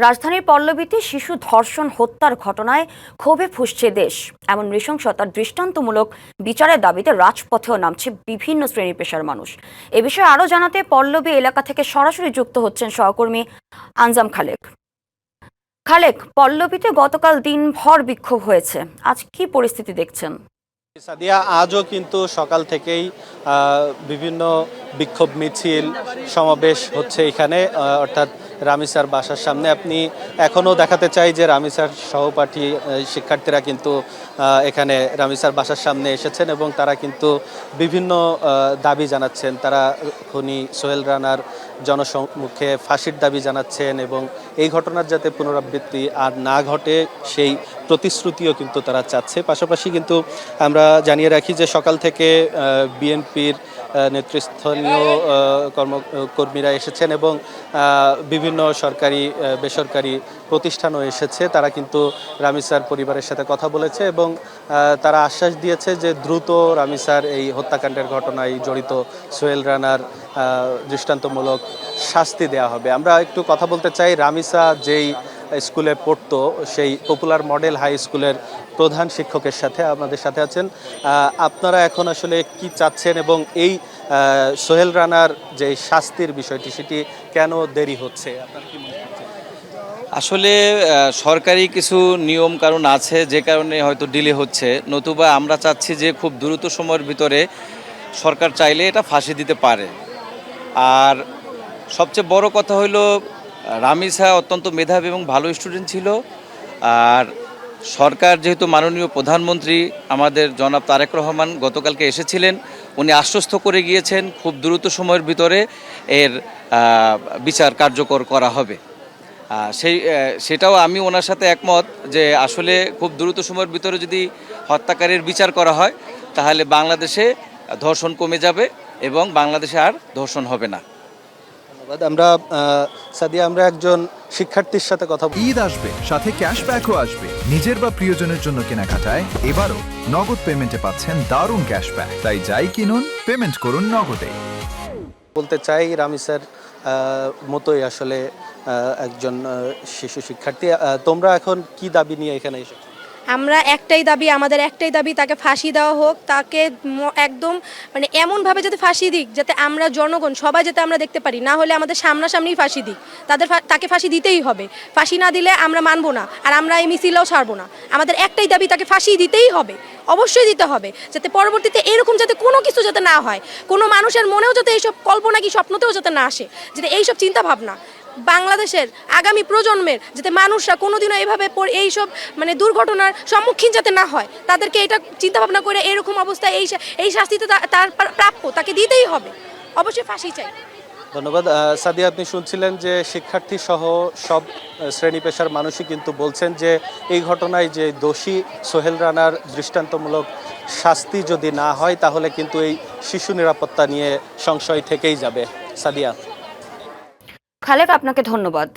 রাজধানীর পল্লবীতে শিশু ধর্ষণ হত্যার ঘটনায় ক্ষোভে ফুঁসছে দেশ। এমন নৃশংসতার দৃষ্টান্তমূলক বিচারের দাবিতে রাজপথেও নামছে বিভিন্ন শ্রেণী পেশার মানুষ। এ বিষয়ে আরও জানাতে পল্লবী এলাকা থেকে সরাসরি যুক্ত হচ্ছেন সহকর্মী আনজাম খালেক। খালেক, পল্লবীতে গতকাল দিনভর বিক্ষোভ হয়েছে, আজ কি পরিস্থিতি দেখছেন? সাদিয়া, আজও কিন্তু সকাল থেকেই বিভিন্ন বিক্ষোভ মিছিল সমাবেশ হচ্ছে এখানে, অর্থাৎ রামিসার বাসার সামনে। আপনি এখনও দেখাতে চাই যে রামিসার সহপাঠী শিক্ষার্থীরা কিন্তু এখানে রামিসার বাসার সামনে এসেছেন এবং তারা কিন্তু বিভিন্ন দাবি জানাচ্ছেন। তারা খুনি সোহেল রানার জনসম্মুখে ফাঁসির দাবি জানাচ্ছেন এবং এই ঘটনার যাতে পুনরাবৃত্তি আর না ঘটে সেই প্রতিশ্রুতিও কিন্তু তারা চাচ্ছে। পাশাপাশি কিন্তু আমরা জানিয়ে রাখি যে সকাল থেকে বিএনপির নেতৃস্থানীয় কর্মীরা এসেছেন এবং বিভিন্ন সরকারি বেসরকারি প্রতিষ্ঠানও এসেছে। তারা কিন্তু রামিসার পরিবারের সাথে কথা বলেছে এবং তারা আশ্বাস দিয়েছে যে দ্রুত রামিসার এই হত্যাকাণ্ডের ঘটনায় জড়িত সোহেল রানার দৃষ্টান্তমূলক শাস্তি দেওয়া হবে। আমরা একটু কথা বলতে চাই রামিসা যেই স্কুলে পড়তো সেই পপুলার মডেল হাই স্কুলের প্রধান শিক্ষকের সাথে। আমাদের সাথে আছেন। আপনারা এখন আসলে কি চাচ্ছেন এবং এই সোহেল রানার যে শাস্তির বিষয়টি সেটি কেন দেরি হচ্ছে, আপনার কি মনে হচ্ছে? আসলে সরকারি কিছু নিয়ম কারণ আছে যে কারণে হয়তো ডিলে হচ্ছে, নতুবা আমরা চাচ্ছি যে খুব দ্রুত সময়ের ভিতরে সরকার চাইলে এটা ফাঁসি দিতে পারে। আর সবচেয়ে বড় কথা হলো রামিসা অত্যন্ত মেধাবী এবং ভালো স্টুডেন্ট ছিল। আর সরকার যেহেতু মাননীয় প্রধানমন্ত্রী আমাদের জনাব তারেক রহমান গতকালকে এসেছিলেন, উনি আশ্বস্ত করে গিয়েছেন খুব দ্রুত সময়ের ভিতরে এর বিচার কার্যকর করা হবে। সেটাও আমি ওনার সাথে একমত যে আসলে খুব দ্রুত সময়ের ভিতরে যদি হত্যাকারীর বিচার করা হয় তাহলে বাংলাদেশে ধর্ষণ কমে যাবে এবং বাংলাদেশে আর ধর্ষণ হবে না। ধন্যবাদ। আমরা একজন শিক্ষার্থীর সাথে কথা বলবো। ঈদ আসবে, সাথে ক্যাশব্যাকও আসবে। নিজের বা প্রিয়জনের জন্য কেনাকাটায় এবারও নগদ পেমেন্টে পাচ্ছেন দারুণ ক্যাশব্যাক। তাই যাই কিনুন, পেমেন্ট করুন নগদে। বলতে চাই রামিসার মতোই আসলে একজন শিশু শিক্ষার্থী। তোমরা এখন কি দাবি নিয়ে এখানে এসেছো? আমরা আমাদের একটাই দাবি, তাকে ফাঁসি দেওয়া হোক। তাকে একদম এমনভাবে যাতে ফাঁসি দিক যাতে আমরা জনগণ সবাই যাতে আমরা দেখতে পারি, না হলে আমাদের সামনাসামনি ফাঁসি দিক। তাকে ফাঁসি দিতেই হবে, ফাঁসি না দিলে আমরা মানবো না, আর আমরা এই মিছিলও ছাড়বো না। আমাদের একটাই দাবি, তাকে ফাঁসি দিতেই হবে, অবশ্যই দিতে হবে, যাতে পরবর্তীতে এরকম যাতে কোনো কিছু যাতে না হয়, কোনো মানুষের মনেও যাতে এইসব কল্পনা কি স্বপ্নতেও যাতে না আসে, যাতে এইসব চিন্তা ভাবনা বাংলাদেশের আগামী প্রজন্মের যাতে মানুষরা কোনোদিনও এইভাবে এইসব দুর্ঘটনার সম্মুখীন যাতে না হয়, তাদেরকে এটা চিন্তা ভাবনা করে এরকম অবস্থায় এই শাস্তিতে তার প্রাপ্য, তাকে দিতেই হবে, অবশ্যই ফাঁসি চাই। ধন্যবাদ। সাদিয়া, আপনি শুনছিলেন যে শিক্ষার্থী সহ সব শ্রেণী পেশার মানুষই কিন্তু বলছেন যে এই ঘটনায় যে দোষী সোহেল রানার দৃষ্টান্তমূলক শাস্তি যদি না হয় তাহলে কিন্তু এই শিশু নিরাপত্তা নিয়ে সংশয় থেকেই যাবে। সাদিয়া। খালেক, আপনাকে ধন্যবাদ।